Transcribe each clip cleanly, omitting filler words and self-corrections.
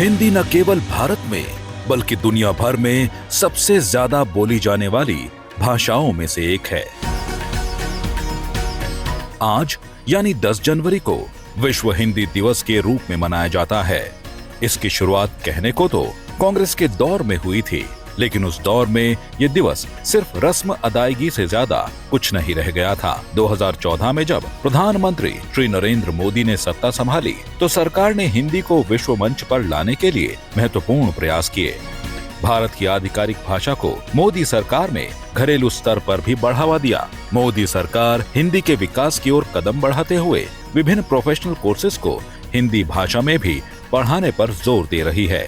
हिंदी न केवल भारत में बल्कि दुनिया भर में सबसे ज्यादा बोली जाने वाली भाषाओं में से एक है। आज यानी 10 जनवरी को विश्व हिंदी दिवस के रूप में मनाया जाता है। इसकी शुरुआत कहने को तो कांग्रेस के दौर में हुई थी, लेकिन उस दौर में ये दिवस सिर्फ रस्म अदायगी से ज्यादा कुछ नहीं रह गया था। 2014 में जब प्रधानमंत्री श्री नरेंद्र मोदी ने सत्ता संभाली तो सरकार ने हिंदी को विश्व मंच पर लाने के लिए महत्वपूर्ण प्रयास किए। भारत की आधिकारिक भाषा को मोदी सरकार ने घरेलू स्तर पर भी बढ़ावा दिया। मोदी सरकार हिंदी के विकास की ओर कदम बढ़ाते हुए विभिन्न प्रोफेशनल कोर्सेज को हिंदी भाषा में भी पढ़ाने पर जोर दे रही है।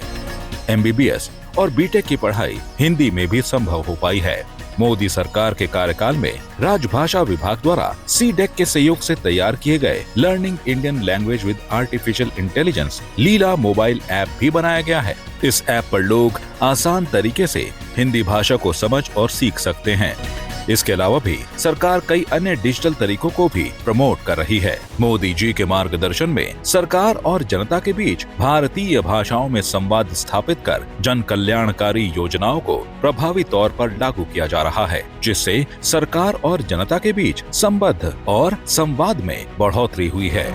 MBBS और बीटेक की पढ़ाई हिंदी में भी संभव हो पाई है। मोदी सरकार के कार्यकाल में राजभाषा विभाग द्वारा CDEC के सहयोग से तैयार किए गए learning Indian language with artificial intelligence Leela mobile app भी बनाया गया है। इस ऐप पर लोग आसान तरीके से हिंदी भाषा को समझ और सीख सकते हैं। इसके अलावा भी सरकार कई अन्य डिजिटल तरीकों को भी प्रमोट कर रही है। मोदी जी के मार्गदर्शन में सरकार और जनता के बीच भारतीय भाषाओं में संवाद स्थापित कर जन कल्याणकारी योजनाओं को प्रभावी तौर पर लागू किया जा रहा है, जिससे सरकार और जनता के बीच संबंध और संवाद में बढ़ोतरी हुई है।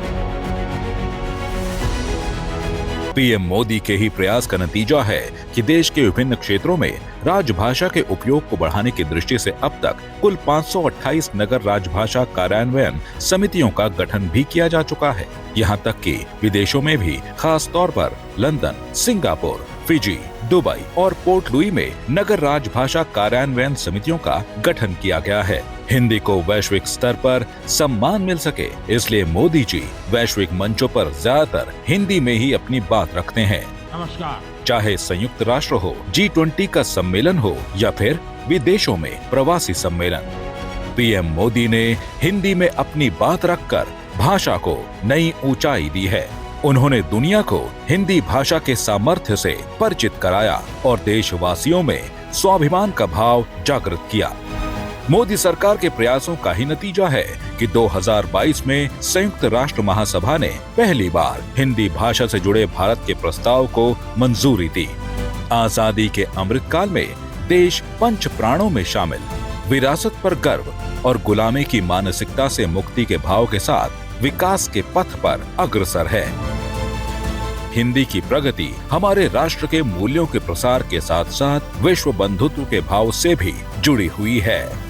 पीएम मोदी के ही प्रयास का नतीजा है कि देश के विभिन्न क्षेत्रों में राजभाषा के उपयोग को बढ़ाने की दृष्टि से अब तक कुल 528 नगर राजभाषा कार्यान्वयन समितियों का गठन भी किया जा चुका है। यहाँ तक कि विदेशों में भी खास तौर पर लंदन, सिंगापुर, फिजी, दुबई और पोर्ट लुई में नगर राजभाषा कार्यान्वयन समितियों का गठन किया गया है। हिंदी को वैश्विक स्तर पर सम्मान मिल सके, इसलिए मोदी जी वैश्विक मंचों पर ज्यादातर हिंदी में ही अपनी बात रखते हैं। नमस्कार। चाहे संयुक्त राष्ट्र हो, G20 का सम्मेलन हो या फिर विदेशों में प्रवासी सम्मेलन, पीएम मोदी ने हिंदी में अपनी बात रखकर भाषा को नई ऊंचाई दी है। उन्होंने दुनिया को हिंदी भाषा के सामर्थ्य से परिचित कराया और देशवासियों में स्वाभिमान का भाव जागृत किया। मोदी सरकार के प्रयासों का ही नतीजा है कि 2022 में संयुक्त राष्ट्र महासभा ने पहली बार हिंदी भाषा से जुड़े भारत के प्रस्ताव को मंजूरी दी। आजादी के अमृतकाल में देश पंच प्राणों में शामिल, विरासत पर गर्व और गुलामी की मानसिकता से मुक्ति के भाव के साथ विकास के पथ पर अग्रसर है। हिंदी की प्रगति हमारे राष्ट्र के मूल्यों के प्रसार के साथ साथ विश्व बंधुत्व के भाव से भी जुड़ी हुई है।